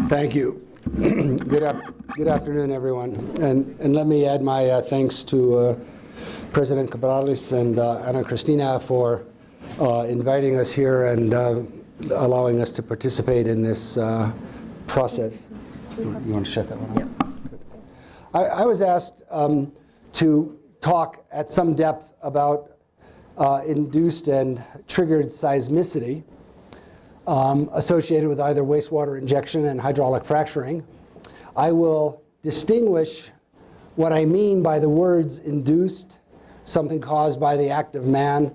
Thank you. Good afternoon, everyone. And let me add my thanks to President Cabrales and Ana Cristina for inviting us here and allowing us to participate in this process. You want to shut that one off? Yeah. I was asked to talk at some depth about induced and triggered seismicity associated with either wastewater injection and hydraulic fracturing. I will distinguish what I mean by the words induced, something caused by the act of man,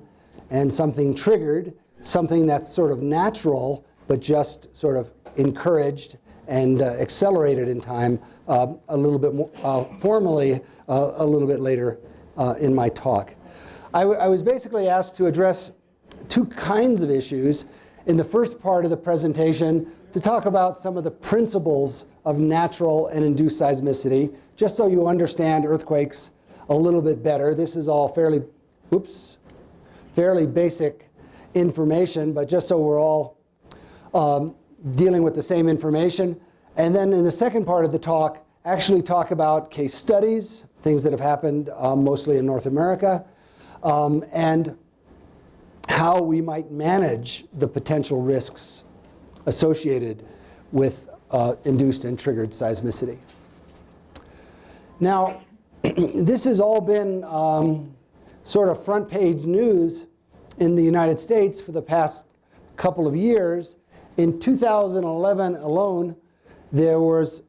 and something triggered, something that's sort of natural, but just sort of encouraged and accelerated in time a little bit more formally a little bit later in my talk. I was basically asked to address two kinds of issues in the first part of the presentation, to talk about some of the principles of natural and induced seismicity, just so you understand earthquakes a little bit better. This is all fairly basic information, but just so we're all dealing with the same information. And then in the second part of the talk, actually talk about case studies, things that have happened mostly in North America, and how we might manage the potential risks associated with induced and triggered seismicity. Now, this has all been sort of front page news in the United States for the past couple of years. In 2011 alone, there was,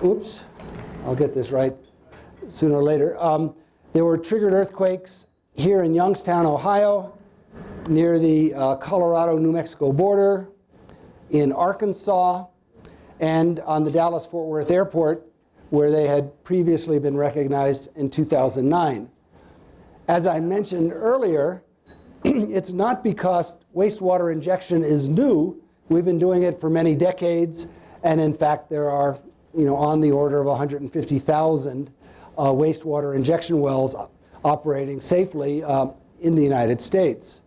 I'll get this right sooner or later. There were triggered earthquakes here in Youngstown, Ohio, near the Colorado-New Mexico border, in Arkansas, and on the Dallas-Fort Worth Airport, where they had previously been recognized in 2009. As I mentioned earlier, it's not because wastewater injection is new. We've been doing it for many decades, and in fact, there are, on the order of 150,000 wastewater injection wells operating safely in the United States.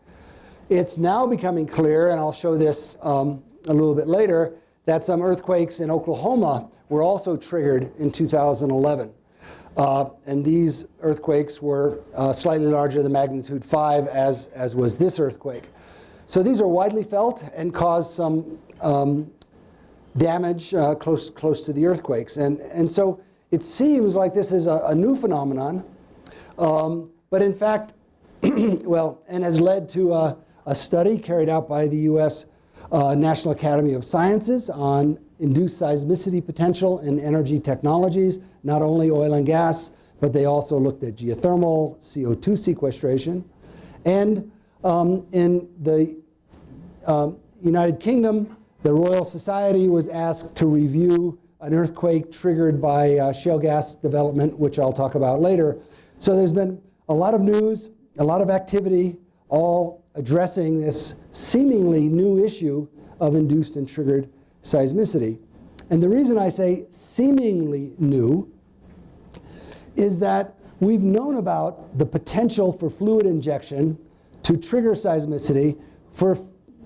It's now becoming clear, and I'll show this a little bit later, that some earthquakes in Oklahoma were also triggered in 2011. And these earthquakes were slightly larger than magnitude 5, as was this earthquake. So these are widely felt and cause some damage close to the earthquakes. And so it seems like this is a new phenomenon, but in fact, and has led to a study carried out by the U.S. National Academy of Sciences on induced seismicity potential in energy technologies, not only oil and gas, but they also looked at geothermal, CO2 sequestration. And in the United Kingdom, the Royal Society was asked to review an earthquake triggered by shale gas development, which I'll talk about later. So there's been a lot of news, a lot of activity, all addressing this seemingly new issue of induced and triggered seismicity. And the reason I say seemingly new is that we've known about the potential for fluid injection to trigger seismicity for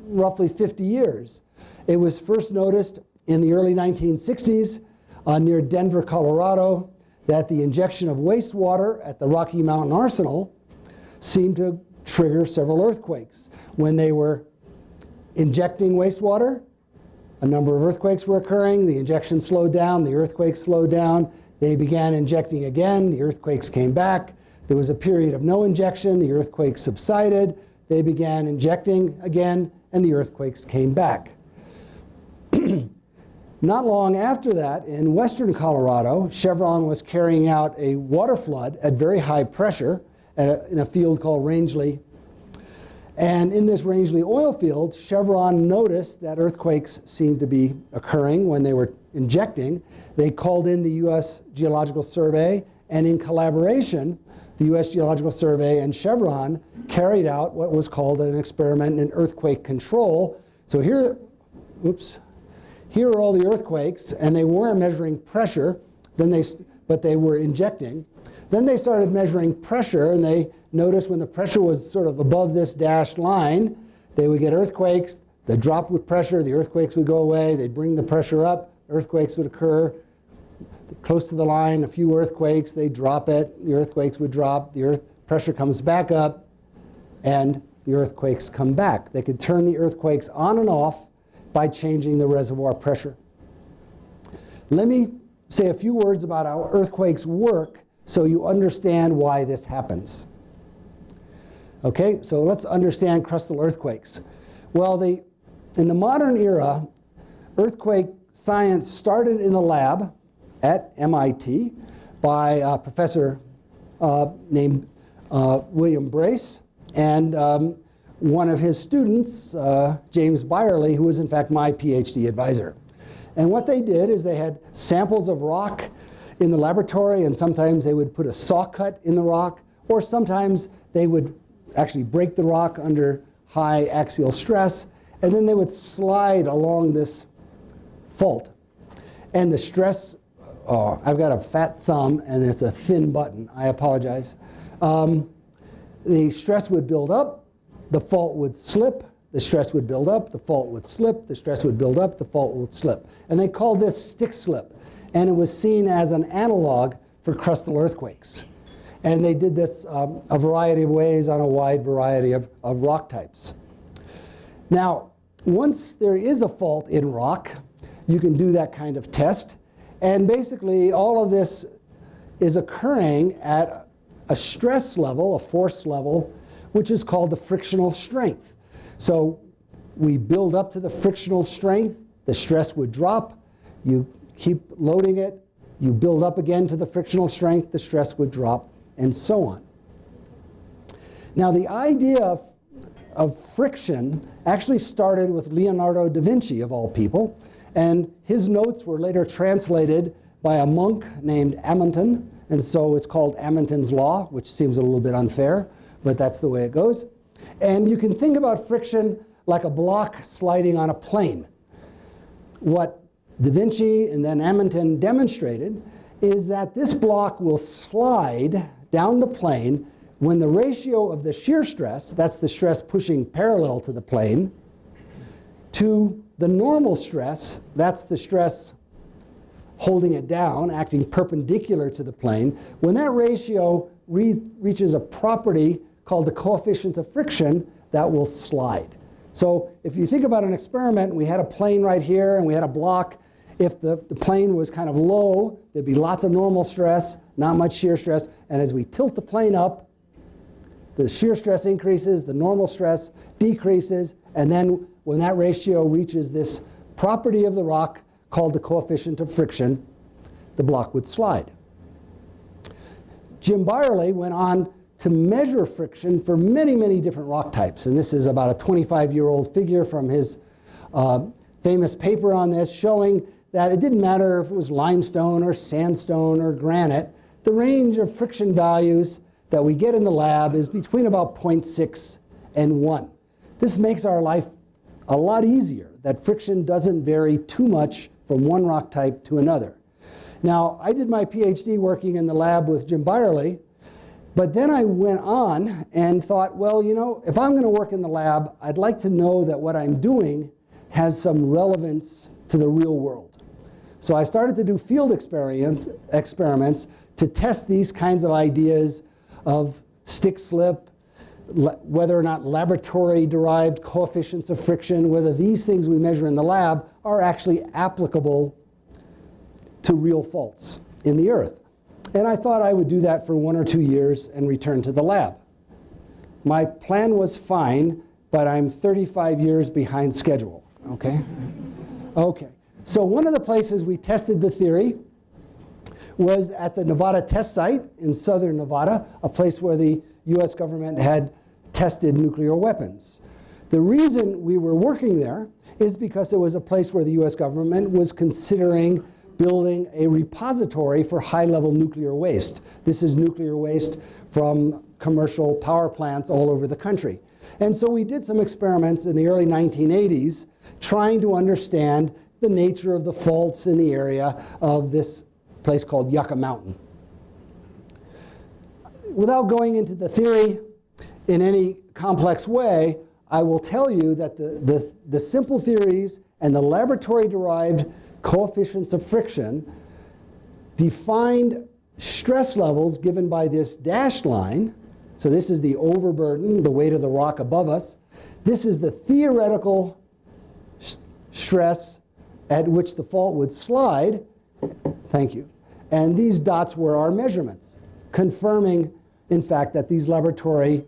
roughly 50 years. It was first noticed in the early 1960s near Denver, Colorado, that the injection of wastewater at the Rocky Mountain Arsenal seemed to trigger several earthquakes. When they were injecting wastewater, a number of earthquakes were occurring. The injection slowed down, the earthquakes slowed down. They began injecting again, the earthquakes came back. There was a period of no injection, the earthquakes subsided. They began injecting again, and the earthquakes came back. Not long after that, in western Colorado, Chevron was carrying out a water flood at very high pressure in a field called Rangeley. And in this Rangeley oil field, Chevron noticed that earthquakes seemed to be occurring when they were injecting. They called in the U.S. Geological Survey, and in collaboration, the U.S. Geological Survey and Chevron carried out what was called an experiment in earthquake control. So here are all the earthquakes, and they weren't measuring pressure, but they were injecting. Then they started measuring pressure, and they noticed when the pressure was sort of above this dashed line, they would get earthquakes. They'd drop with pressure, the earthquakes would go away, they'd bring the pressure up, earthquakes would occur close to the line, a few earthquakes, they drop it, the earthquakes would drop, the earth pressure comes back up, and the earthquakes come back. They could turn the earthquakes on and off by changing the reservoir pressure. Let me say a few words about how earthquakes work so you understand why this happens. Okay, so let's understand crustal earthquakes. Well, in the modern era, earthquake science started in a lab at MIT by a professor named William Brace, and one of his students, James Byerly, who was in fact my PhD advisor. And what they did is they had samples of rock in the laboratory, and sometimes they would put a saw cut in the rock, or sometimes they would actually break the rock under high axial stress, and then they would slide along this fault. And the stress, oh, I've got a fat thumb and it's a thin button, I apologize. The stress would build up, the fault would slip, the stress would build up, the fault would slip, the stress would build up, the fault would slip. And they called this stick slip. And it was seen as an analog for crustal earthquakes. And they did this a variety of ways on a wide variety of rock types. Now, once there is a fault in rock, you can do that kind of test. And basically, all of this is occurring at a stress level, a force level, which is called the frictional strength. So we build up to the frictional strength, the stress would drop, you keep loading it, you build up again to the frictional strength, the stress would drop, and so on. Now the idea of friction actually started with Leonardo da Vinci, of all people, and his notes were later translated by a monk named Amundsen, and so it's called Amundsen's law, which seems a little bit unfair, but that's the way it goes. And you can think about friction like a block sliding on a plane. What Da Vinci and then Amundsen demonstrated is that this block will slide down the plane when the ratio of the shear stress, that's the stress pushing parallel to the plane, to the normal stress, that's the stress holding it down, acting perpendicular to the plane, when that ratio reaches a property called the coefficient of friction, that will slide. So if you think about an experiment, we had a plane right here and we had a block. If the plane was kind of low, there'd be lots of normal stress, not much shear stress, and as we tilt the plane up, the shear stress increases, the normal stress decreases, and then when that ratio reaches this property of the rock called the coefficient of friction, the block would slide. Jim Byerly went on to measure friction for many, many different rock types, and this is about a 25-year-old figure from his famous paper on this, showing that it didn't matter if it was limestone or sandstone or granite, the range of friction values that we get in the lab is between about 0.6 and 1. This makes our life a lot easier, that friction doesn't vary too much from one rock type to another. Now, I did my PhD working in the lab with Jim Byerly, but then I went on and thought, well, you know, if I'm going to work in the lab, I'd like to know that what I'm doing has some relevance to the real world. So I started to do field experiments to test these kinds of ideas of stick slip, whether or not laboratory-derived coefficients of friction, whether these things we measure in the lab are actually applicable to real faults in the earth. And I thought I would do that for 1 or 2 years and return to the lab. My plan was fine, but I'm 35 years behind schedule, okay? Okay, so one of the places we tested the theory was at the Nevada test site in southern Nevada, a place where the US government had tested nuclear weapons. The reason we were working there is because it was a place where the US government was considering building a repository for high-level nuclear waste. This is nuclear waste from commercial power plants all over the country. And so we did some experiments in the early 1980s trying to understand the nature of the faults in the area of this place called Yucca Mountain. Without going into the theory in any complex way, I will tell you that the simple theories and the laboratory-derived coefficients of friction, defined stress levels given by this dashed line. So this is the overburden, the weight of the rock above us. This is the theoretical stress at which the fault would slide. Thank you. And these dots were our measurements, confirming, in fact, that these laboratory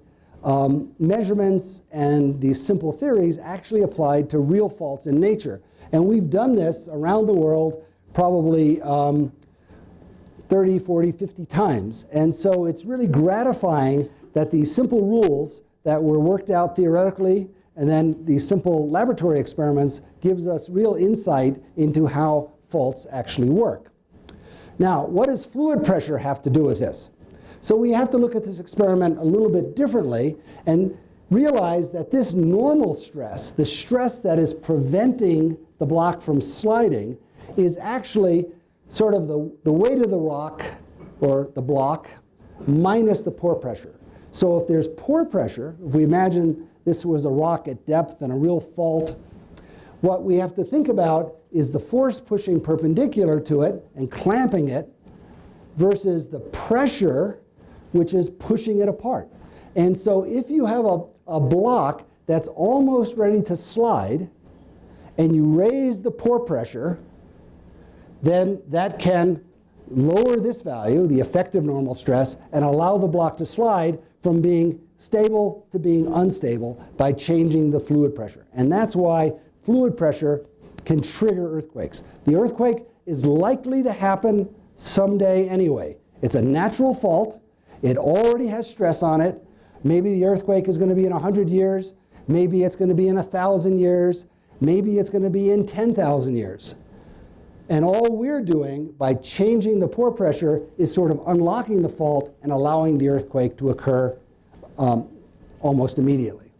measurements and these simple theories actually applied to real faults in nature. And we've done this around the world probably 30, 40, 50 times. And so it's really gratifying that these simple rules that were worked out theoretically and then these simple laboratory experiments gives us real insight into how faults actually work. Now, what does fluid pressure have to do with this? So we have to look at this experiment a little bit differently and realize that this normal stress, the stress that is preventing the block from sliding, is actually sort of the weight of the rock or the block minus the pore pressure. So if there's pore pressure, if we imagine this was a rock at depth and a real fault, what we have to think about is the force pushing perpendicular to it and clamping it versus the pressure which is pushing it apart. And so if you have a block that's almost ready to slide and you raise the pore pressure, then that can lower this value, the effective normal stress, and allow the block to slide from being stable to being unstable by changing the fluid pressure. And that's why fluid pressure can trigger earthquakes. The earthquake is likely to happen someday anyway. It's a natural fault. It already has stress on it. Maybe the earthquake is going to be in 100 years. Maybe it's going to be in 1,000 years. Maybe it's going to be in 10,000 years. And all we're doing by changing the pore pressure is sort of unlocking the fault and allowing the earthquake to occur almost immediately.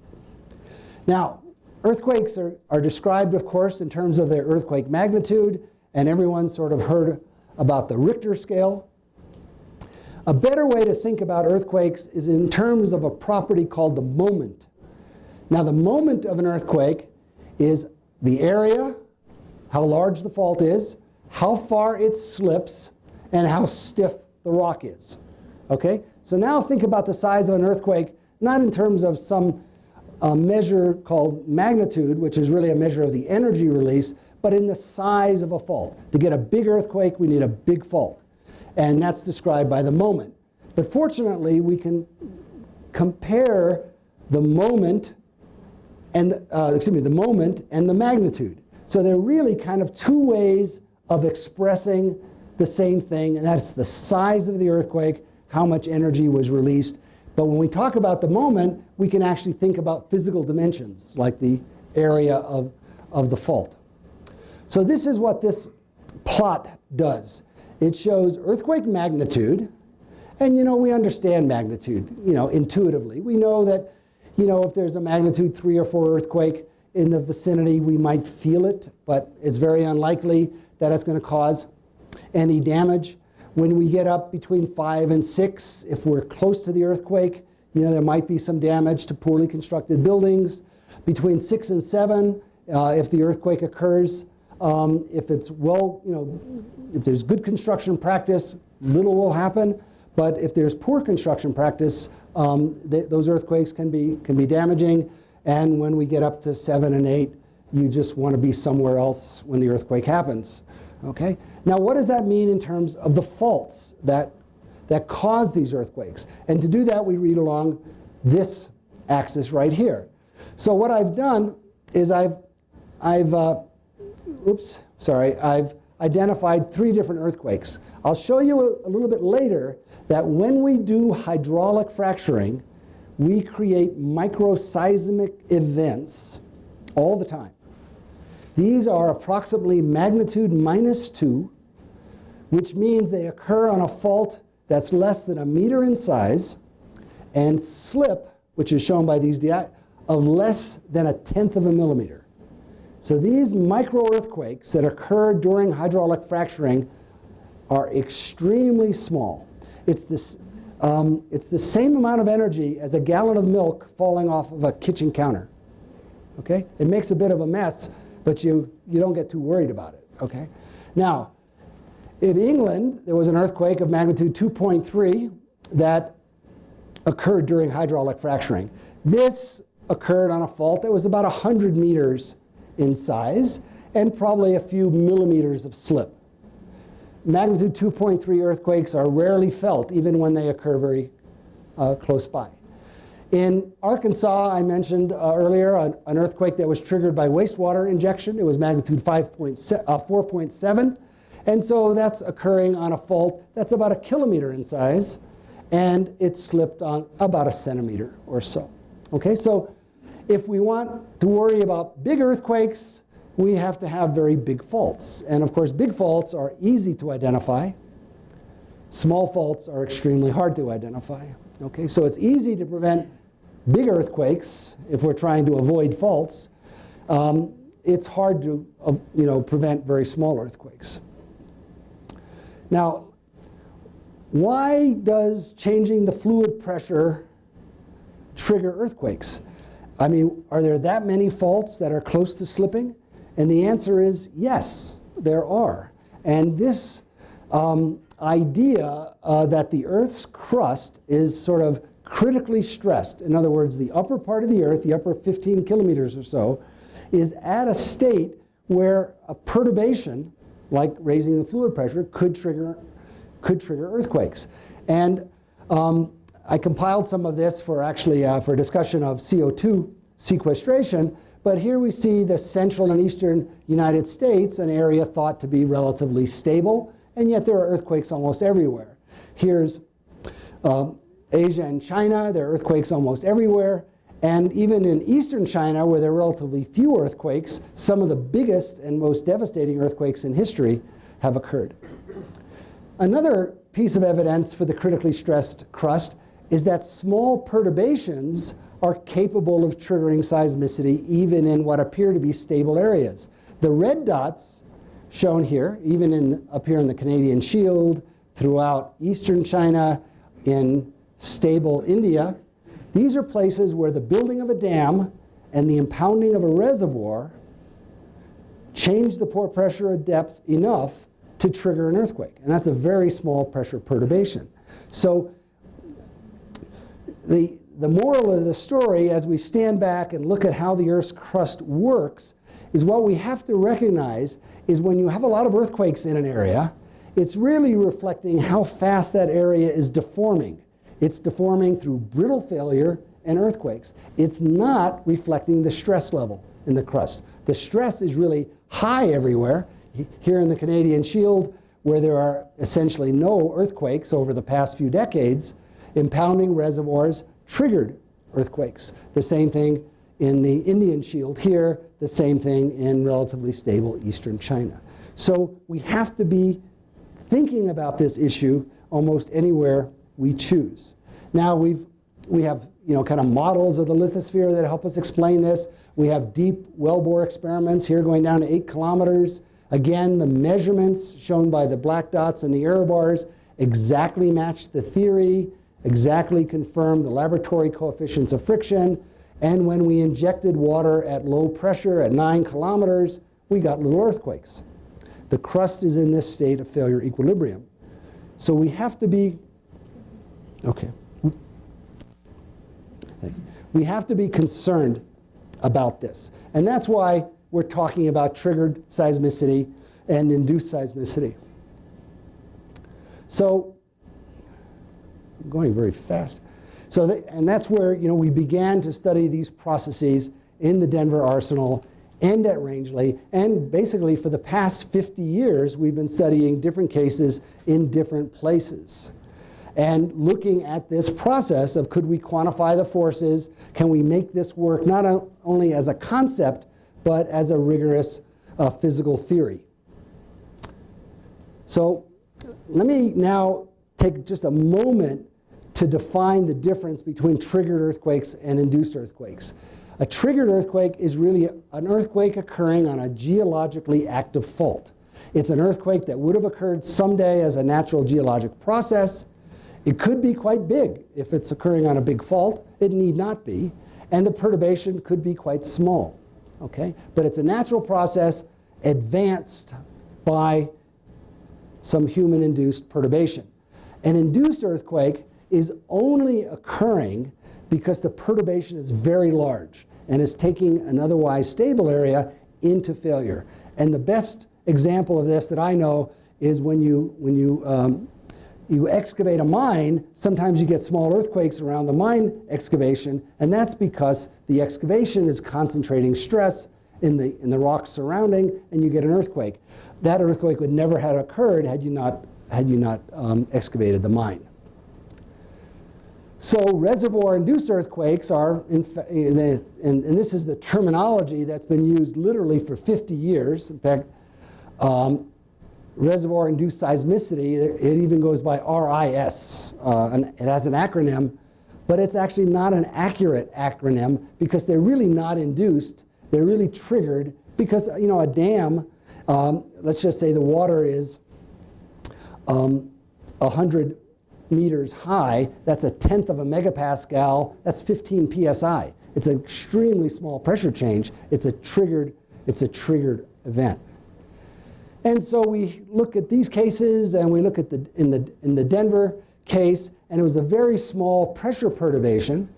Now, earthquakes are described, of course, in terms of their earthquake magnitude, and everyone's sort of heard about the Richter scale. A better way to think about earthquakes is in terms of a property called the moment. Now, the moment of an earthquake is the area, how large the fault is, how far it slips, and how stiff the rock is. Okay? So now think about the size of an earthquake, not in terms of some measure called magnitude, which is really a measure of the energy release, but in the size of a fault. To get a big earthquake, we need a big fault. And that's described by the moment. But fortunately, we can compare the moment and the moment and the magnitude. So they're really kind of two ways of expressing the same thing, and that's the size of the earthquake, how much energy was released. But when we talk about the moment, we can actually think about physical dimensions, like the area of the fault. So this is what this plot does. It shows earthquake magnitude, and we understand magnitude, intuitively. We know that, if there's a magnitude 3 or 4 earthquake in the vicinity, we might feel it, but it's very unlikely that it's going to cause any damage. When we get up between 5 and 6, if we're close to the earthquake, there might be some damage to poorly constructed buildings. Between 6 and 7, if the earthquake occurs, if it's if there's good construction practice, little will happen. But if there's poor construction practice, those earthquakes can be damaging. And when we get up to 7 and 8, you just want to be somewhere else when the earthquake happens. Okay? Now, what does that mean in terms of the faults that cause these earthquakes? And to do that, we read along this axis right here. So what I've done is I've identified 3 different earthquakes. I'll show you a little bit later that when we do hydraulic fracturing, we create microseismic events all the time. These are approximately magnitude -2, which means they occur on a fault that's less than 1 meter in size, and slip, which is shown by these of less than 1/10 of a millimeter. So these micro-earthquakes that occur during hydraulic fracturing are extremely small. It's the same amount of energy as a gallon of milk falling off of a kitchen counter. Okay? It makes a bit of a mess, but you don't get too worried about it. Okay? Now, in England, there was an earthquake of magnitude 2.3 that occurred during hydraulic fracturing. This occurred on a fault that was about 100 meters in size and probably a few millimeters of slip. Magnitude 2.3 earthquakes are rarely felt, even when they occur very close by. In Arkansas, I mentioned earlier an earthquake that was triggered by wastewater injection. It was magnitude 4.7. And so that's occurring on a fault that's about 1 kilometer in size, and it slipped on about 1 centimeter or so. Okay, so if we want to worry about big earthquakes, we have to have very big faults. And of course, big faults are easy to identify. Small faults are extremely hard to identify. Okay, so it's easy to prevent big earthquakes if we're trying to avoid faults. It's hard to prevent very small earthquakes. Now, why does changing the fluid pressure trigger earthquakes? I mean, are there that many faults that are close to slipping? And the answer is yes, there are. And this idea that the Earth's crust is sort of critically stressed, in other words, the upper part of the Earth, the upper 15 kilometers or so, is at a state where a perturbation, like raising the fluid pressure, could trigger earthquakes. And I compiled some of this for for discussion of CO2 sequestration. But here we see the central and eastern United States, an area thought to be relatively stable, and yet there are earthquakes almost everywhere. Here's Asia and China, there are earthquakes almost everywhere. And even in eastern China, where there are relatively few earthquakes, some of the biggest and most devastating earthquakes in history have occurred. Another piece of evidence for the critically stressed crust is that small perturbations are capable of triggering seismicity even in what appear to be stable areas. The red dots shown here, even up here in the Canadian Shield, throughout eastern China, in stable India, these are places where the building of a dam and the impounding of a reservoir change the pore pressure at depth enough to trigger an earthquake. And that's a very small pressure perturbation. So the moral of the story, as we stand back and look at how the Earth's crust works, is what we have to recognize is when you have a lot of earthquakes in an area, it's really reflecting how fast that area is deforming. It's deforming through brittle failure and earthquakes. It's not reflecting the stress level in the crust. The stress is really high everywhere. Here in the Canadian Shield, where there are essentially no earthquakes over the past few decades, impounding reservoirs triggered earthquakes. The same thing in the Indian Shield here, the same thing in relatively stable eastern China. So we have to be thinking about this issue almost anywhere we choose. Now we have kind of models of the lithosphere that help us explain this. We have deep wellbore experiments here going down to 8 kilometers. Again, the measurements shown by the black dots and the error bars exactly match the theory, exactly confirm the laboratory coefficients of friction. And when we injected water at low pressure at 9 kilometers, we got little earthquakes. The crust is in this state of failure equilibrium. So we have to be, we have to be concerned about this. And that's why we're talking about triggered seismicity and induced seismicity. So, I'm going very fast. And that's where we began to study these processes in the Denver Arsenal and at Rangeley. And basically for the past 50 years, we've been studying different cases in different places. And looking at this process of could we quantify the forces, can we make this work not only as a concept, but as a rigorous physical theory. So let me now take just a moment to define the difference between triggered earthquakes and induced earthquakes. A triggered earthquake is really an earthquake occurring on a geologically active fault. It's an earthquake that would have occurred someday as a natural geologic process. It could be quite big if it's occurring on a big fault. It need not be. And the perturbation could be quite small. Okay? But it's a natural process advanced by some human-induced perturbation. An induced earthquake is only occurring because the perturbation is very large and is taking an otherwise stable area into failure. And the best example of this that I know is when you excavate a mine, sometimes you get small earthquakes around the mine excavation, and that's because the excavation is concentrating stress in the rocks surrounding, and you get an earthquake. That earthquake would never have occurred had you not excavated the mine. So reservoir-induced earthquakes are, and this is the terminology that's been used literally for 50 years. In fact, reservoir-induced seismicity, it even goes by RIS. It has an acronym, but it's actually not an accurate acronym because they're really not induced. They're really triggered because, a dam, let's just say the water is 100 meters high. That's 1/10 of a megapascal. That's 15 psi. It's an extremely small pressure change. It's a triggered event. And so we look at these cases, and we look at in the Denver case, and it was a very small pressure perturbation,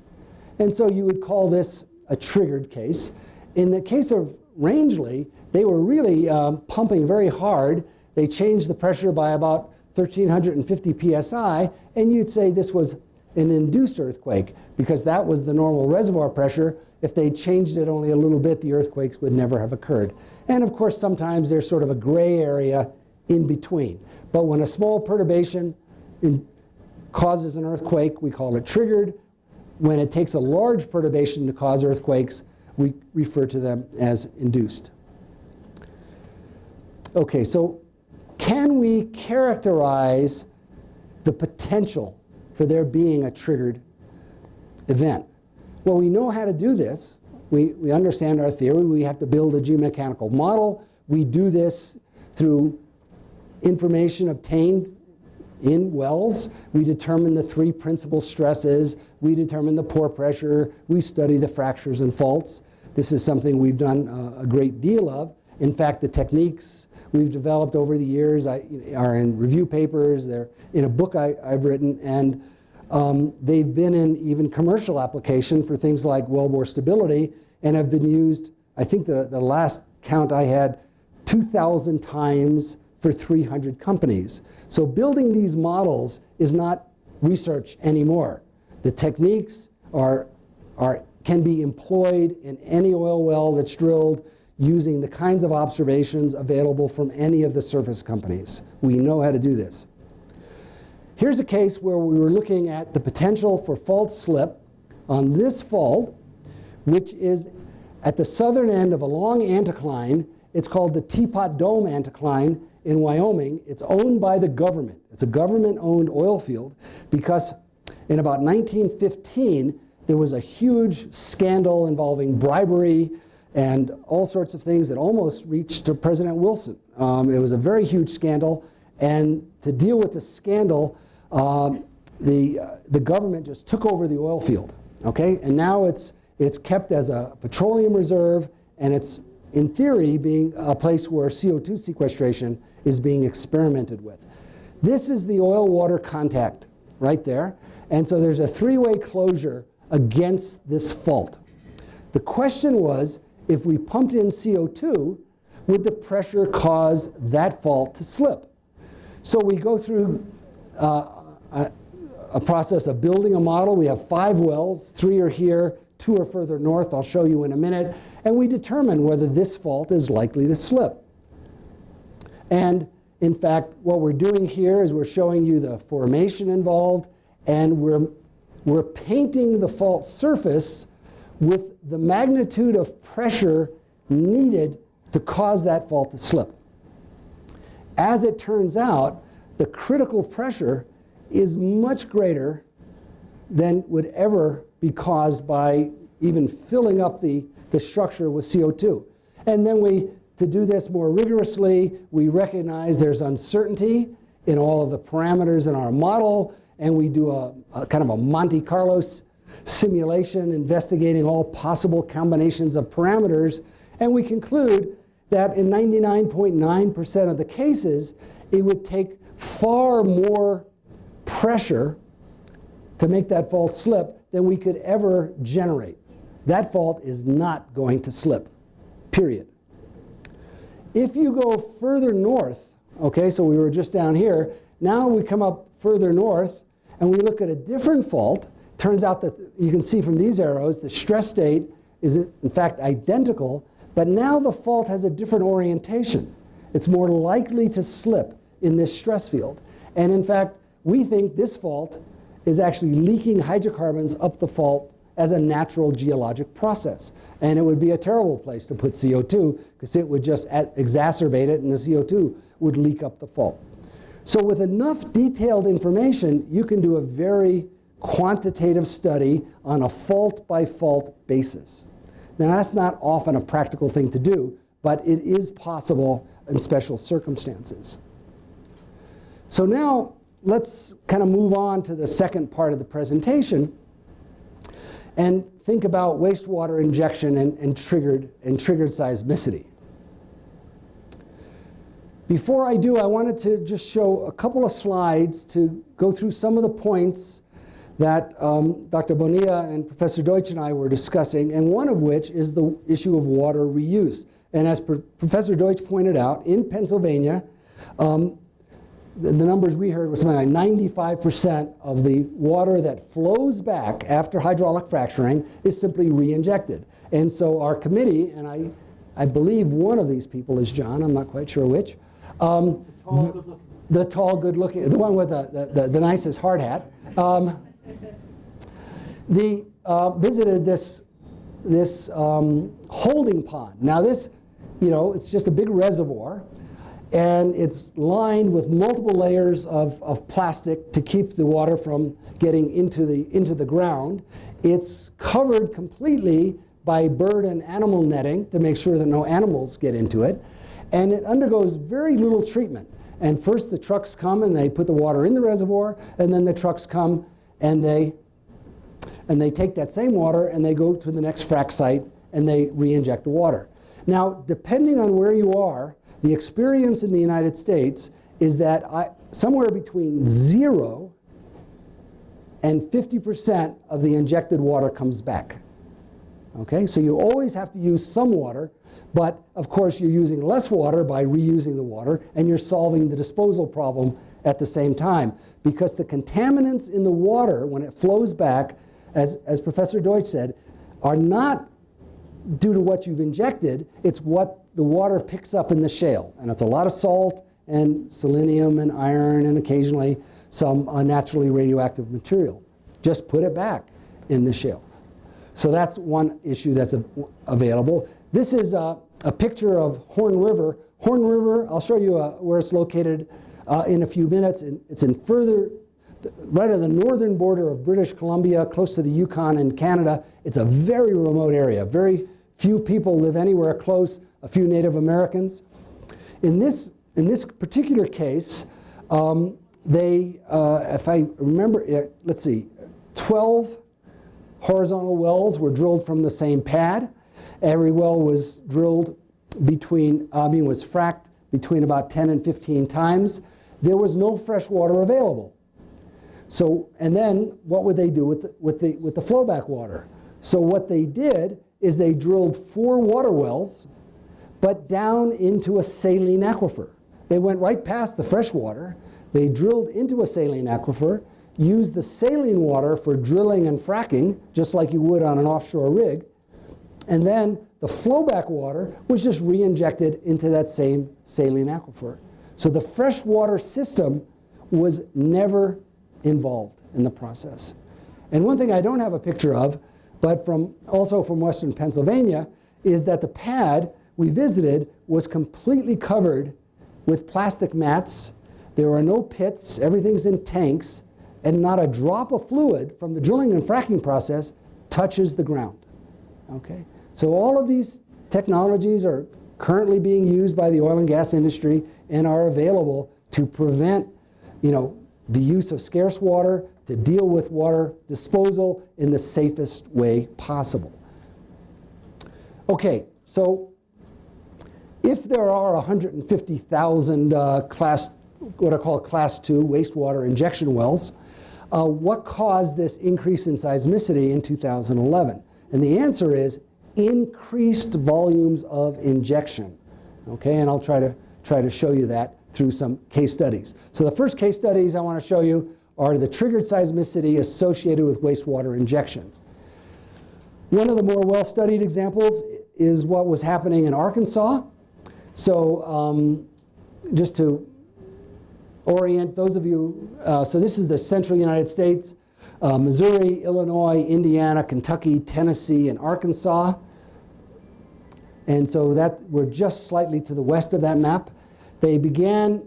and so you would call this a triggered case. In the case of Rangeley, they were really pumping very hard. They changed the pressure by about 1,350 psi, and you'd say this was an induced earthquake because that was the normal reservoir pressure. If they changed it only a little bit, the earthquakes would never have occurred. And of course, sometimes there's sort of a gray area in between. But when a small perturbation causes an earthquake, we call it triggered. When it takes a large perturbation to cause earthquakes, we refer to them as induced. Okay, so can we characterize the potential for there being a triggered event? Well, we know how to do this. We understand our theory. We have to build a geomechanical model. We do this through information obtained in wells. We determine the three principal stresses. We determine the pore pressure. We study the fractures and faults. This is something we've done a great deal of. In fact, the techniques we've developed over the years are in review papers. They're in a book I've written, and they've been in even commercial application for things like wellbore stability, and have been used, I think the last count I had, 2,000 times for 300 companies. So building these models is not research anymore. The techniques can be employed in any oil well that's drilled using the kinds of observations available from any of the surface companies. We know how to do this. Here's a case where we were looking at the potential for fault slip on this fault, which is at the southern end of a long anticline. It's called the Teapot Dome anticline in Wyoming. It's owned by the government. It's a government-owned oil field because in about 1915, there was a huge scandal involving bribery and all sorts of things that almost reached to President Wilson. It was a very huge scandal, and to deal with the scandal, the government just took over the oil field, okay? And now it's kept as a petroleum reserve, and it's, in theory, being a place where CO2 sequestration is being experimented with. This is the oil-water contact right there, and so there's a three-way closure against this fault. The question was, if we pumped in CO2, would the pressure cause that fault to slip? So we go through a process of building a model. We have 5 wells, 3 are here, 2 are further north, I'll show you in a minute, and we determine whether this fault is likely to slip. And in fact, what we're doing here is we're showing you the formation involved, and we're painting the fault surface with the magnitude of pressure needed to cause that fault to slip. As it turns out, the critical pressure is much greater than would ever be caused by even filling up the structure with CO2. And then to do this more rigorously, we recognize there's uncertainty in all of the parameters in our model, and we do a kind of a Monte Carlo simulation investigating all possible combinations of parameters, and we conclude that in 99.9% of the cases, it would take far more pressure to make that fault slip than we could ever generate. That fault is not going to slip, period. If you go further north, okay, so we were just down here, now we come up further north and we look at a different fault. Turns out that you can see from these arrows the stress state is in fact identical, but now the fault has a different orientation. It's more likely to slip in this stress field. And in fact, we think this fault is actually leaking hydrocarbons up the fault as a natural geologic process. And it would be a terrible place to put CO2 because it would just exacerbate it and the CO2 would leak up the fault. So with enough detailed information, you can do a very quantitative study on a fault-by-fault basis. Now that's not often a practical thing to do, but it is possible in special circumstances. So now let's kind of move on to the second part of the presentation and think about wastewater injection and triggered seismicity. Before I do, I wanted to just show a couple of slides to go through some of the points that Dr. Bonilla and Professor Deutsch and I were discussing, and one of which is the issue of water reuse. And as Professor Deutsch pointed out, in Pennsylvania, the numbers we heard were something like 95% of the water that flows back after hydraulic fracturing is simply re-injected. And so our committee, and I believe one of these people is John, I'm not quite sure which. The tall, good-looking, the one with the nicest hard hat. Visited this holding pond. Now this, it's just a big reservoir, and it's lined with multiple layers of plastic to keep the water from getting into the ground. It's covered completely by bird and animal netting to make sure that no animals get into it, and it undergoes very little treatment. And first the trucks come and they put the water in the reservoir, and then the trucks come and they take that same water and they go to the next frac site and they re-inject the water. Now, depending on where you are, the experience in the United States is that somewhere between 0 and 50% of the injected water comes back. Okay, so you always have to use some water, but of course you're using less water by reusing the water, and you're solving the disposal problem at the same time, because the contaminants in the water, when it flows back, as Professor Deutsch said, are not due to what you've injected, it's what the water picks up in the shale. And it's a lot of salt and selenium and iron and occasionally some naturally radioactive material. Just put it back in the shale. So that's one issue that's available. This is a picture of Horn River. Horn River, I'll show you where it's located in a few minutes. It's right at the northern border of British Columbia, close to the Yukon in Canada. It's a very remote area. Very few people live anywhere close, a few Native Americans. In this particular case, if I remember, let's see, 12 horizontal wells were drilled from the same pad. Every well was drilled was fracked between about 10 and 15 times. There was no fresh water available. So, and then what would they do with the flowback water? So what they did is they drilled 4 water wells, but down into a saline aquifer. They went right past the fresh water. They drilled into a saline aquifer, used the saline water for drilling and fracking, just like you would on an offshore rig, and then the flowback water was just re-injected into that same saline aquifer. So the freshwater system was never involved in the process. And one thing I don't have a picture of, but also from Western Pennsylvania, is that the pad we visited was completely covered with plastic mats. There are no pits, everything's in tanks, and not a drop of fluid from the drilling and fracking process touches the ground. Okay? So all of these technologies are currently being used by the oil and gas industry and are available to prevent, the use of scarce water, to deal with water disposal in the safest way possible. Okay, so if there are 150,000 Class what are called class 2 wastewater injection wells. What caused this increase in seismicity in 2011? And the answer is increased volumes of injection. Okay, and I'll try to show you that through some case studies. So the first case studies I want to show you are the triggered seismicity associated with wastewater injection. One of the more well-studied examples is what was happening in Arkansas. So just to orient those of you, so this is the central United States, Missouri, Illinois, Indiana, Kentucky, Tennessee, and Arkansas. And so that we're just slightly to the west of that map. They began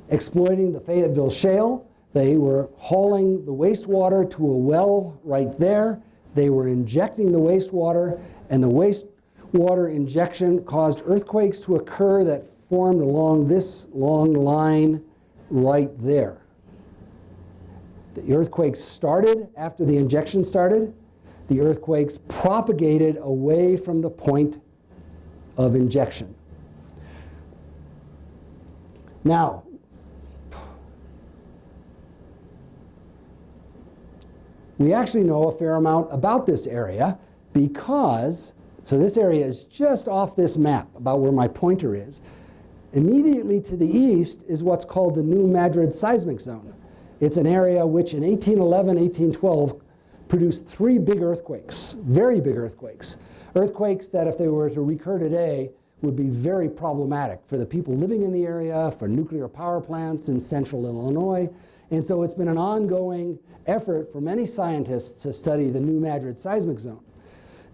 exploiting the Fayetteville Shale. They were hauling the wastewater to a well right there. They were injecting the wastewater, and the wastewater injection caused earthquakes to occur that formed along this long line right there. The earthquakes started after the injection started. The earthquakes propagated away from the point of injection. Now, we actually know a fair amount about this area because, so this area is just off this map, about where my pointer is. Immediately to the east is what's called the New Madrid seismic zone. It's an area which in 1811, 1812 produced 3 big earthquakes, very big earthquakes. Earthquakes that if they were to recur today would be very problematic for the people living in the area, for nuclear power plants in central Illinois. And so it's been an ongoing effort for many scientists to study the New Madrid seismic zone.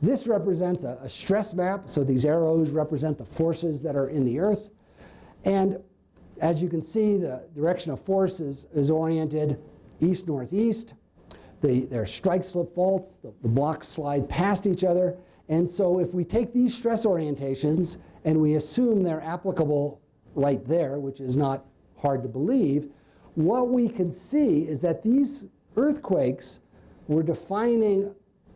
This represents a stress map, so these arrows represent the forces that are in the earth. And as you can see, the direction of force is oriented east-northeast. There are strike-slip faults. The blocks slide past each other. And so if we take these stress orientations and we assume they're applicable right there, which is not hard to believe, what we can see is that these earthquakes were defining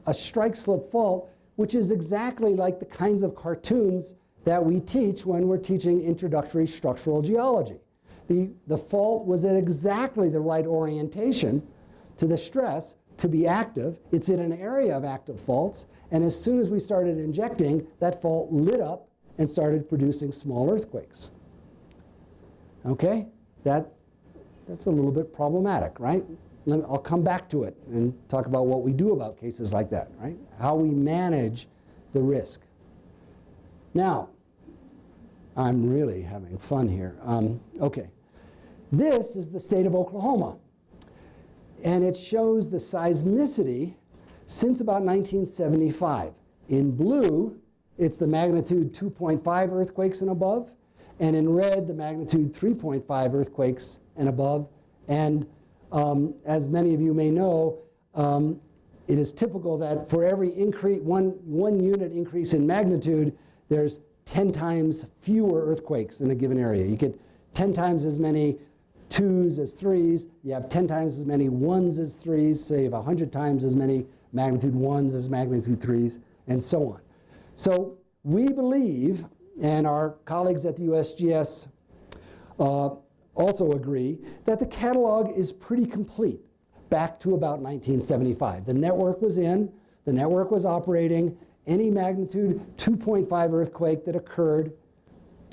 a strike-slip fault, which is exactly like the kinds of cartoons that we teach when we're teaching introductory structural geology. The fault was at exactly the right orientation to the stress to be active. It's in an area of active faults, and as soon as we started injecting, that fault lit up and started producing small earthquakes. Okay? That's a little bit problematic, right? I'll come back to it and talk about what we do about cases like that, right? How we manage the risk. Now, I'm really having fun here. Okay. This is the state of Oklahoma. And it shows the seismicity since about 1975. In blue, it's the magnitude 2.5 earthquakes and above. And in red, the magnitude 3.5 earthquakes and above. And as many of you may know, it is typical that for every one unit increase in magnitude, there's 10 times fewer earthquakes in a given area. You get 10 times as many 2s as 3s. You have 10 times as many 1s as 3s. So you have 100 times as many magnitude 1s as magnitude 3s, and so on. So we believe, and our colleagues at the USGS also agree, that the catalog is pretty complete back to about 1975. The network was in, the network was operating. Any magnitude 2.5 earthquake that occurred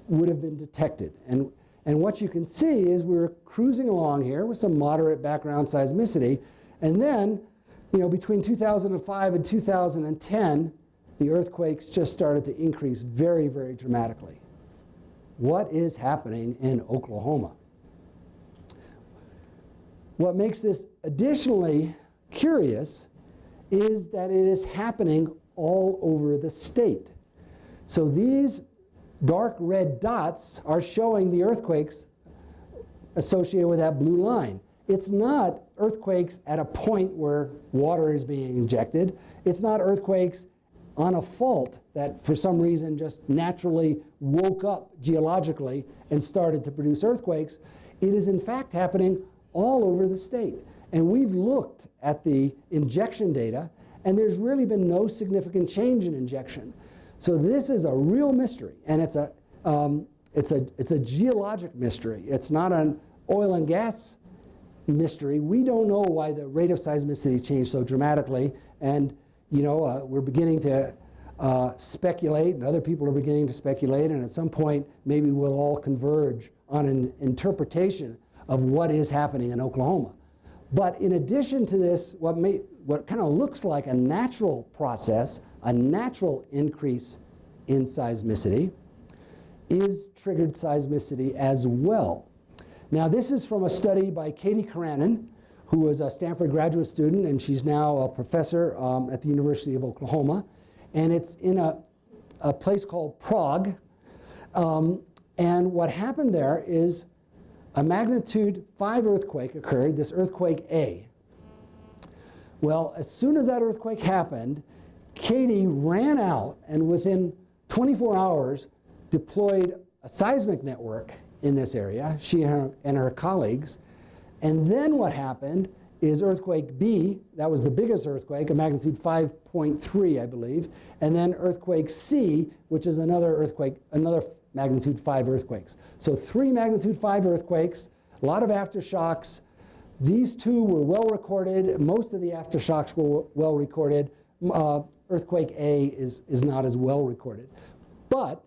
would have been detected. And what you can see is we were cruising along here with some moderate background seismicity, and then, between 2005 and 2010, the earthquakes just started to increase very, very dramatically. What is happening in Oklahoma? What makes this additionally curious is that it is happening all over the state. So these dark red dots are showing the earthquakes associated with that blue line. It's not earthquakes at a point where water is being injected. It's not earthquakes on a fault that for some reason just naturally woke up geologically and started to produce earthquakes. It is in fact happening all over the state. And we've looked at the injection data, and there's really been no significant change in injection. So this is a real mystery, and it's a geologic mystery. It's not oil and gas mystery. We don't know why the rate of seismicity changed so dramatically, and we're beginning to speculate, and other people are beginning to speculate, and at some point maybe we'll all converge on an interpretation of what is happening in Oklahoma. But in addition to this, what kind of looks like a natural process, a natural increase in seismicity, is triggered seismicity as well. Now this is from a study by Katie Karanen, who was a Stanford graduate student, and she's now a professor at the University of Oklahoma. And it's in a place called Prague. And what happened there is a magnitude 5 earthquake occurred, this earthquake A. Well, as soon as that earthquake happened, Katie ran out and within 24 hours deployed a seismic network in this area, she and her colleagues. And then what happened is earthquake B, that was the biggest earthquake, a magnitude 5.3, I believe, and then earthquake C, which is another earthquake, another magnitude 5 earthquakes. So 3 magnitude 5 earthquakes, a lot of aftershocks. These two were well recorded. Most of the aftershocks were well recorded. Earthquake A is not as well recorded. But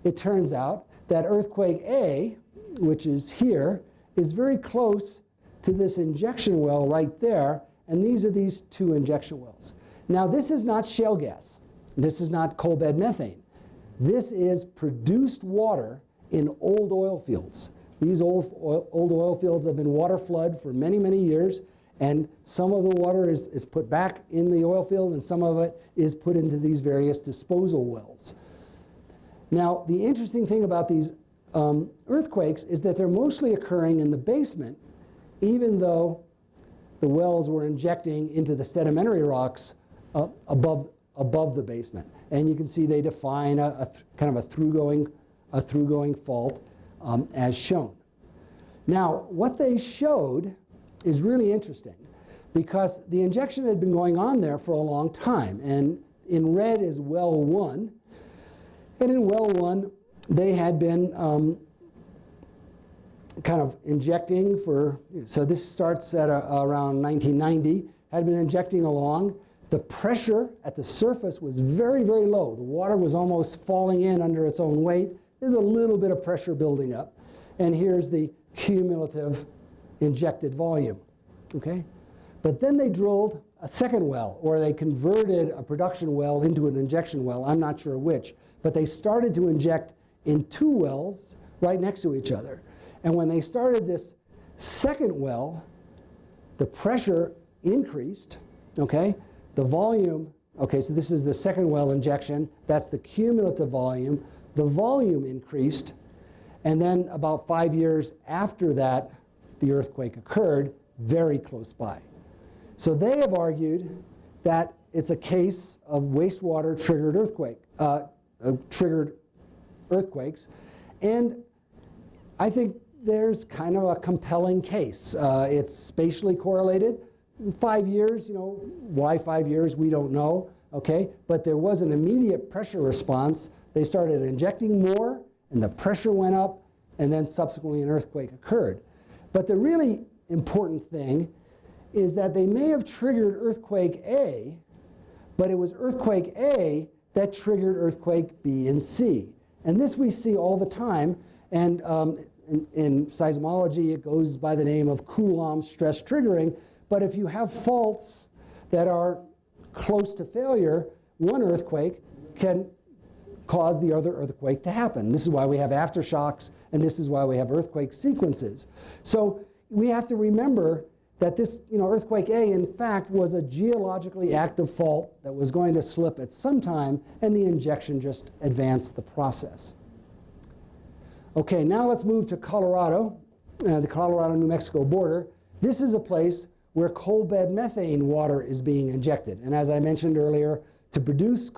it turns out that earthquake A, which is here, is very close to this injection well right there, and these are these 2 injection wells. Now this is not shale gas. This is not coal bed methane. This is produced water in old oil fields. These old oil fields have been water flooded for many, many years, and some of the water is put back in the oil field, and some of it is put into these various disposal wells. Now, the interesting thing about these earthquakes is that they're mostly occurring in the basement, even though the wells were injecting into the sedimentary rocks above the basement. And you can see they define a kind of a through-going fault as shown. Now, what they showed is really interesting because the injection had been going on there for a long time. And in red is well 1. And in well 1, they had been kind of injecting for, so this starts at around 1990, had been injecting along. The pressure at the surface was very, very low. The water was almost falling in under its own weight. There's a little bit of pressure building up. And here's the cumulative injected volume, okay? But then they drilled a second well, or they converted a production well into an injection well. I'm not sure which. But they started to inject in 2 wells right next to each other. And when they started this second well, the pressure increased, okay? The volume, okay, so this is the second well injection. That's the cumulative volume. The volume increased. And then about 5 years after that, the earthquake occurred very close by. So they have argued that it's a case of wastewater triggered earthquakes. And I think there's kind of a compelling case. It's spatially correlated. In 5 years, why 5 years, we don't know, okay? But there was an immediate pressure response. They started injecting more, and the pressure went up, and then subsequently an earthquake occurred. But the really important thing is that they may have triggered earthquake A, but it was earthquake A that triggered earthquake B and C. And this we see all the time, and in seismology it goes by the name of Coulomb stress triggering. But if you have faults that are close to failure, one earthquake can cause the other earthquake to happen. This is why we have aftershocks, and this is why we have earthquake sequences. So we have to remember that this, earthquake A, in fact, was a geologically active fault that was going to slip at some time, and the injection just advanced the process. Okay, now let's move to Colorado, the Colorado-New Mexico border. This is a place where coal bed methane water is being injected. And as I mentioned earlier, to produce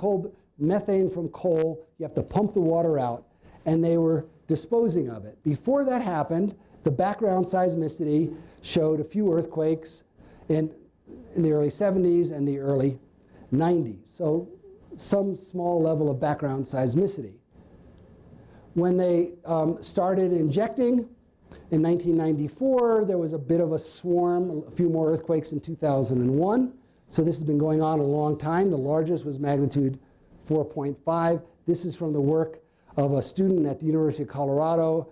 methane from coal, you have to pump the water out, and they were disposing of it. Before that happened, the background seismicity showed a few earthquakes in the early 70s and the early 90s. So some small level of background seismicity. When they started injecting, In 1994, there was a bit of a swarm, a few more earthquakes in 2001. So this has been going on a long time. The largest was magnitude 4.5. This is from the work of a student at the University of Colorado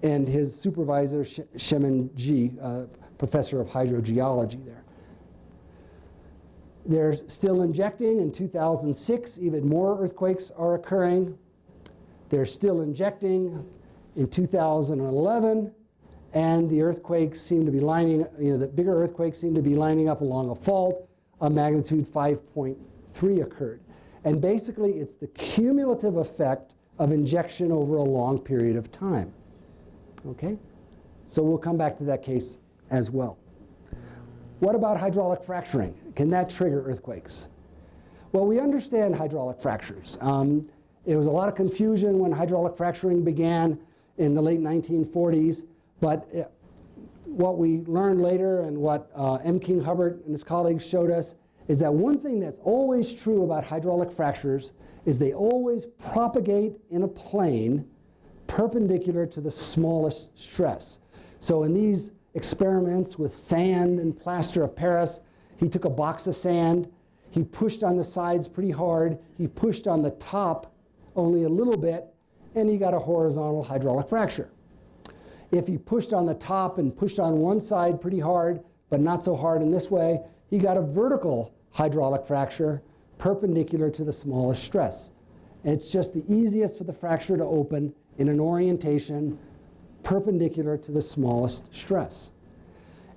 and his supervisor, Shemin Ji, professor of hydrogeology there. They're still injecting. In 2006, even more earthquakes are occurring. They're still injecting in 2011, and the earthquakes seem to be lining, the bigger earthquakes seem to be lining up along a fault. A magnitude 5.3 occurred. And basically, it's the cumulative effect of injection over a long period of time. Okay? So we'll come back to that case as well. What about hydraulic fracturing? Can that trigger earthquakes? Well, we understand hydraulic fractures. There was a lot of confusion when hydraulic fracturing began in the late 1940s, but what we learned later and what M. King Hubbard and his colleagues showed us is that one thing that's always true about hydraulic fractures is they always propagate in a plane perpendicular to the smallest stress. So in these experiments with sand and plaster of Paris, he took a box of sand, he pushed on the sides pretty hard, he pushed on the top only a little bit, and he got a horizontal hydraulic fracture. If he pushed on the top and pushed on one side pretty hard, but not so hard in this way, he got a vertical hydraulic fracture perpendicular to the smallest stress. It's just the easiest for the fracture to open in an orientation perpendicular to the smallest stress.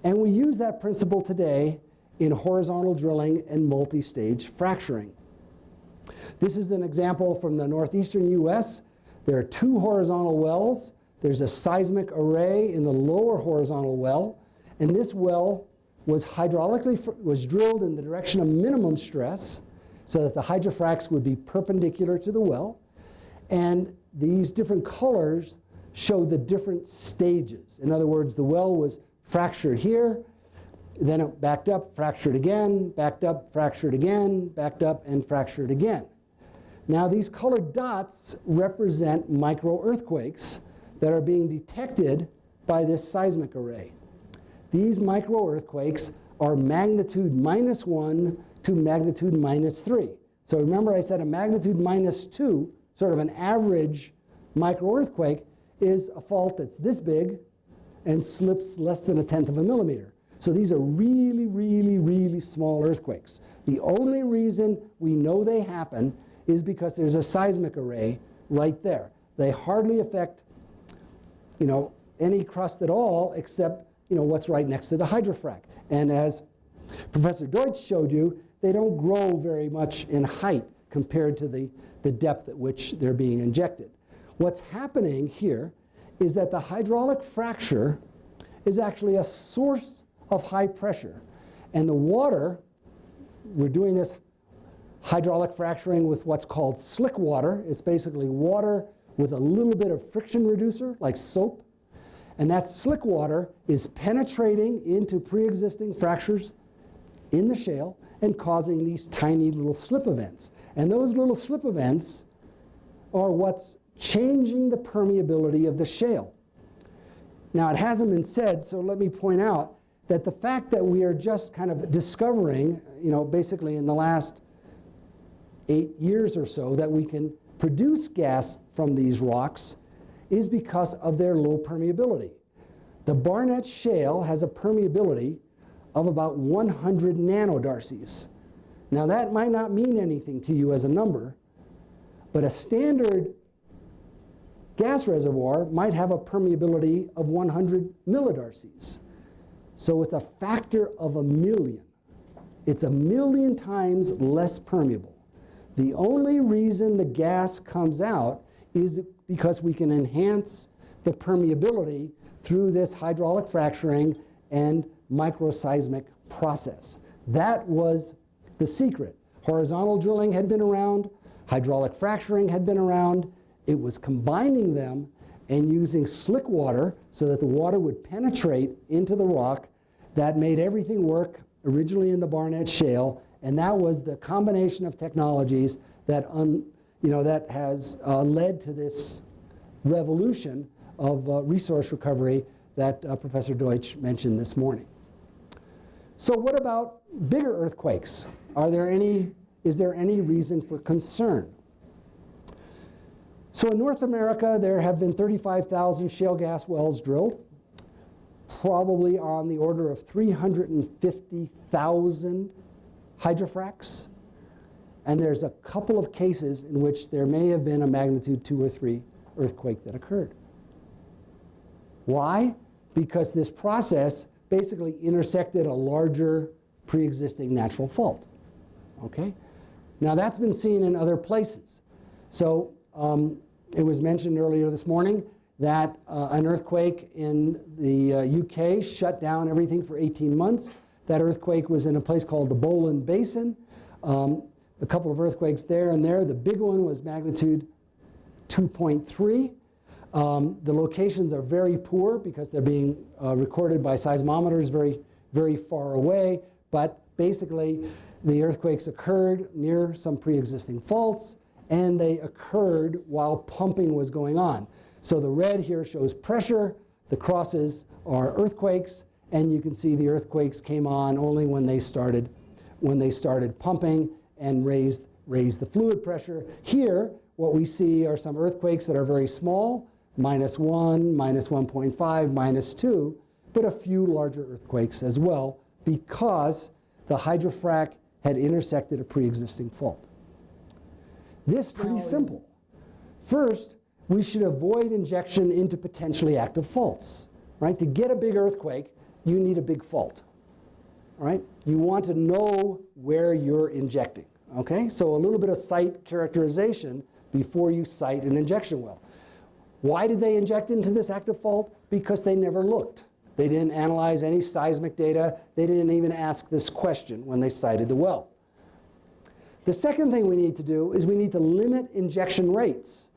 And we use that principle today in horizontal drilling and multi-stage fracturing. This is an example from the northeastern US. There are two horizontal wells. There's a seismic array in the lower horizontal well, and this well was was drilled in the direction of minimum stress so that the hydrofracts would be perpendicular to the well. And these different colors show the different stages. In other words, the well was fractured here, then it backed up, fractured again, backed up, fractured again, backed up, and fractured again. Now these colored dots represent micro-earthquakes that are being detected by this seismic array. These micro-earthquakes are magnitude -1 to magnitude -3. So remember I said a magnitude -2, sort of an average micro-earthquake, is a fault that's this big and slips less than 1/10 of a millimeter. So these are really, really, really small earthquakes. The only reason we know they happen is because there's a seismic array right there. They hardly affect, any crust at all except, what's right next to the hydrofrac. And as Professor Deutsch showed you, they don't grow very much in height compared to the depth at which they're being injected. What's happening here is that the hydraulic fracture is actually a source of high pressure. And the water, we're doing this hydraulic fracturing with what's called slick water. It's basically water with a little bit of friction reducer, like soap. And that slick water is penetrating into pre-existing fractures in the shale and causing these tiny little slip events. And those little slip events are what's changing the permeability of the shale. Now, it hasn't been said, so let me point out that the fact that we are just kind of discovering, basically in the last 8 years or so, that we can produce gas from these rocks is because of their low permeability. The Barnett Shale has a permeability of about 100 nanodarcies. Now, that might not mean anything to you as a number, but a standard gas reservoir might have a permeability of 100 millidarcies. So it's a factor of 1,000,000. It's 1,000,000 times less permeable. The only reason the gas comes out is because we can enhance the permeability through this hydraulic fracturing and microseismic process. That was the secret. Horizontal drilling had been around, hydraulic fracturing had been around. It was combining them and using slick water so that the water would penetrate into the rock that made everything work originally in the Barnett Shale, and that was the combination of technologies that, that has led to this revolution of resource recovery that Professor Deutsch mentioned this morning. So what about bigger earthquakes? Is there any reason for concern? So in North America, there have been 35,000 shale gas wells drilled, probably on the order of 350,000 hydrofracks. And there's a couple of cases in which there may have been a magnitude 2 or 3 earthquake that occurred. Why? Because this process basically intersected a larger pre-existing natural fault. Okay? Now that's been seen in other places. So it was mentioned earlier this morning that an earthquake in the UK shut down everything for 18 months. That earthquake was in a place called the Boland Basin. A couple of earthquakes there and there. The big one was magnitude 2.3. The locations are very poor because they're being recorded by seismometers very, very far away. But basically, the earthquakes occurred near some pre-existing faults, and they occurred while pumping was going on. So the red here shows pressure. The crosses are earthquakes, and you can see the earthquakes came on only when they started pumping and raised the fluid pressure. Here, what we see are some earthquakes that are very small, -1, -1.5, -2, but a few larger earthquakes as well, because the hydrofrac had intersected a pre-existing fault. This is pretty simple. First, we should avoid injection into potentially active faults. Right? To get a big earthquake, you need a big fault. Right? You want to know where you're injecting. Okay? So a little bit of site characterization before you site an injection well. Why did they inject into this active fault? Because they never looked. They didn't analyze any seismic data. They didn't even ask this question when they sited the well. The second thing we need to do is we need to limit injection rates.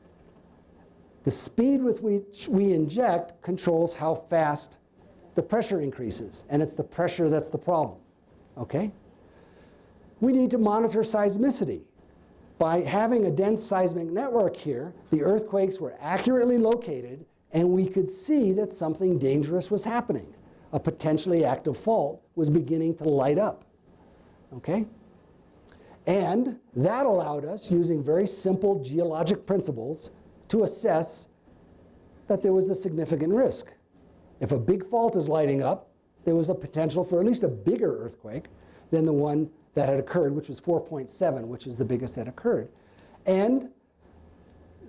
The speed with which we inject controls how fast the pressure increases, and it's the pressure that's the problem. Okay? We need to monitor seismicity. By having a dense seismic network here, the earthquakes were accurately located, and we could see that something dangerous was happening. A potentially active fault was beginning to light up. Okay? And that allowed us, using very simple geologic principles, to assess that there was a significant risk. If a big fault is lighting up, there was a potential for at least a bigger earthquake than the one that had occurred, which was 4.7, which is the biggest that occurred. And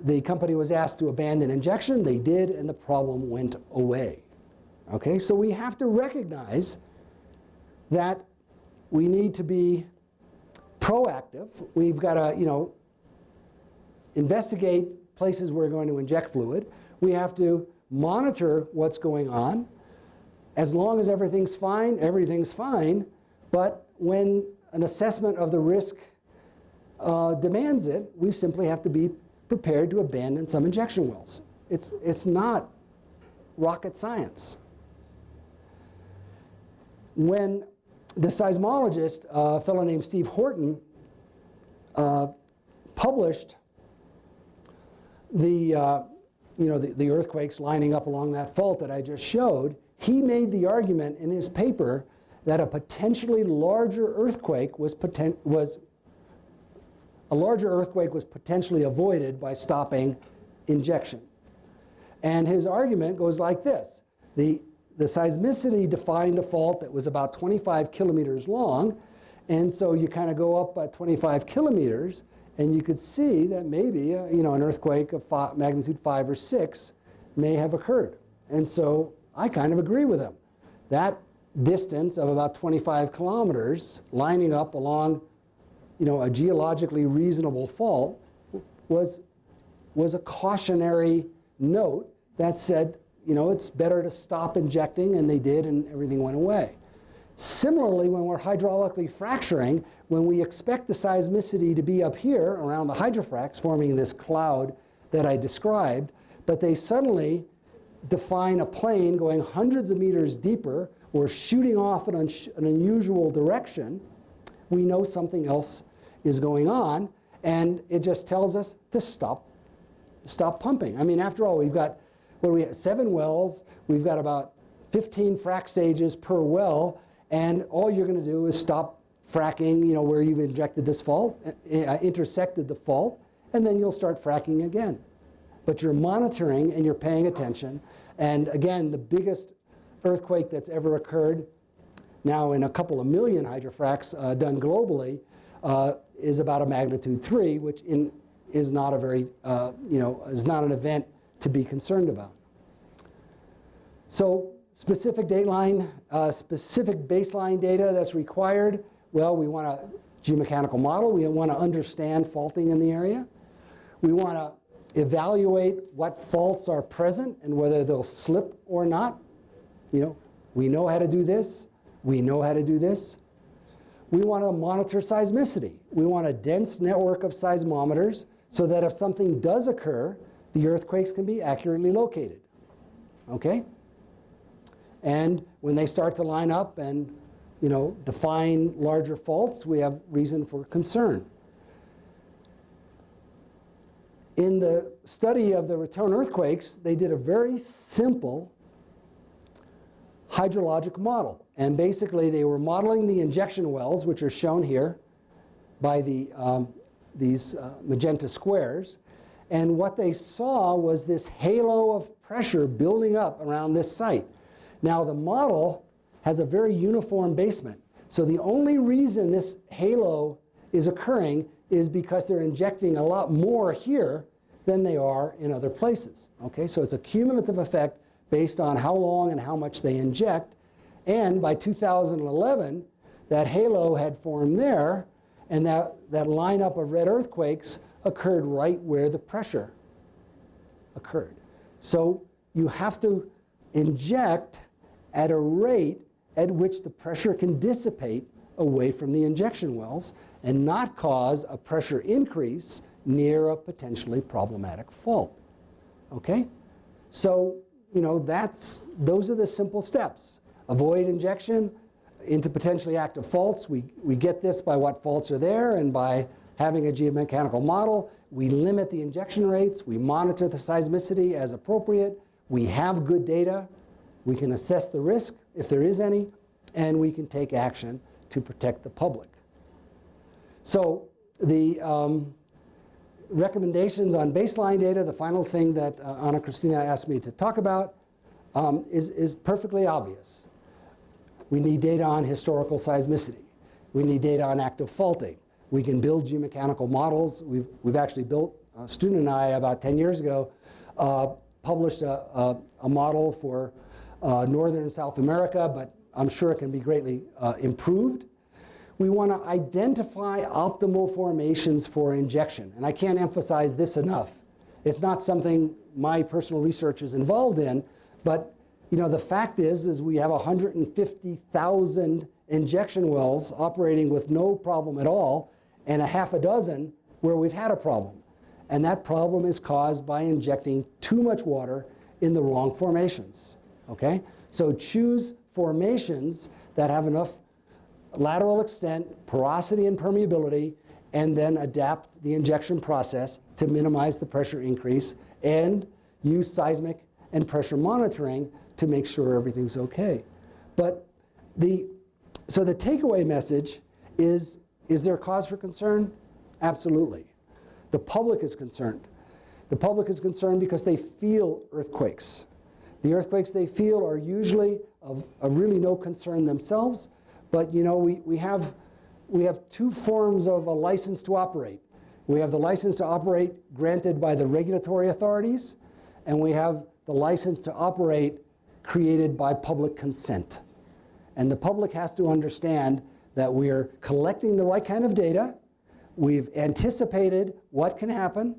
the company was asked to abandon injection. They did, and the problem went away. Okay, so we have to recognize that we need to be proactive. We've got to, investigate places where we're going to inject fluid. We have to monitor what's going on. As long as everything's fine. But when an assessment of the risk demands it, we simply have to be prepared to abandon some injection wells. It's not rocket science. When the seismologist, a fellow named Steve Horton, published the earthquakes lining up along that fault that I just showed, he made the argument in his paper that a potentially larger earthquake was potentially avoided by stopping injection. And his argument goes like this. The seismicity defined a fault that was about 25 kilometers long, and so you kind of go up by 25 kilometers, and you could see that maybe an earthquake of magnitude 5 or 6 may have occurred. And so I kind of agree with him. That distance of about 25 kilometers lining up along a geologically reasonable fault was a cautionary note that said, it's better to stop injecting, and they did, and everything went away. Similarly, when we're hydraulically fracturing, when we expect the seismicity to be up here around the hydrofracks forming this cloud that I described, but they suddenly define a plane going hundreds of meters deeper or shooting off in an unusual direction, we know something else is going on, and it just tells us to stop pumping. I mean, after all, we've got What do we have? 7 wells. We've got about 15 frac stages per well, and all you're going to do is stop fracking, where you've injected this fault, intersected the fault, and then you'll start fracking again. But you're monitoring and you're paying attention. And again, the biggest earthquake that's ever occurred, now in a couple of million hydrofracks done globally, is about a magnitude 3, which is not a very, is not an event to be concerned about. So specific specific baseline data that's required. Well, we want a geomechanical model. We want to understand faulting in the area. We want to evaluate what faults are present and whether they'll slip or not. We know how to do this. We know how to do this. We want to monitor seismicity. We want a dense network of seismometers so that if something does occur, the earthquakes can be accurately located. Okay? And when they start to line up and define larger faults, we have reason for concern. In the study of the Raton earthquakes, they did a very simple hydrologic model. And basically, they were modeling the injection wells, which are shown here by these magenta squares. And what they saw was this halo of pressure building up around this site. Now, the model has a very uniform basement. So the only reason this halo is occurring is because they're injecting a lot more here than they are in other places. Okay, so it's a cumulative effect based on how long and how much they inject. And by 2011, that halo had formed there, and that lineup of red earthquakes occurred right where the pressure occurred. So you have to inject at a rate at which the pressure can dissipate away from the injection wells and not cause a pressure increase near a potentially problematic fault. Okay? So, those are the simple steps. Avoid injection into potentially active faults. We get this by what faults are there and by having a geomechanical model. We limit the injection rates. We monitor the seismicity as appropriate. We have good data. We can assess the risk, if there is any, and we can take action to protect the public. So the recommendations on baseline data, the final thing that Anna Christina asked me to talk about, is perfectly obvious. We need data on historical seismicity. We need data on active faulting. We can build geomechanical models. We've actually built, a student and I about 10 years ago, published a model for Northern and South America, but I'm sure it can be greatly improved. We want to identify optimal formations for injection. And I can't emphasize this enough. It's not something my personal research is involved in, but the fact is we have 150,000 injection wells operating with no problem at all, and a half a dozen where we've had a problem. And that problem is caused by injecting too much water in the wrong formations. Okay? So choose formations that have enough lateral extent, porosity, and permeability, and then adapt the injection process to minimize the pressure increase, and use seismic and pressure monitoring to make sure everything's okay. But so the takeaway message is there cause for concern? Absolutely. The public is concerned. The public is concerned because they feel earthquakes. The earthquakes they feel are usually of really no concern themselves, but we have two forms of a license to operate. We have the license to operate granted by the regulatory authorities, and we have the license to operate created by public consent. And the public has to understand that we're collecting the right kind of data, we've anticipated what can happen,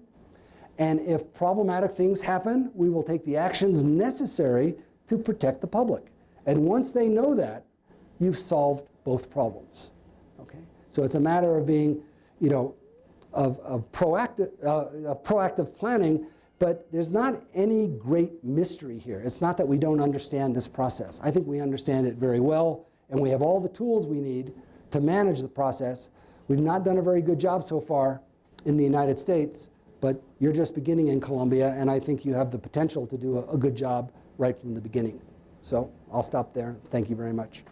and if problematic things happen, we will take the actions necessary to protect the public. And once they know that, you've solved both problems. Okay? So it's a matter of being, of proactive planning, but there's not any great mystery here. It's not that we don't understand this process. I think we understand it very well, and we have all the tools we need to manage the process. We've not done a very good job so far in the United States but you're just beginning in Columbia, and I think you have the potential to do a good job right from the beginning. So I'll stop there. Thank you very much.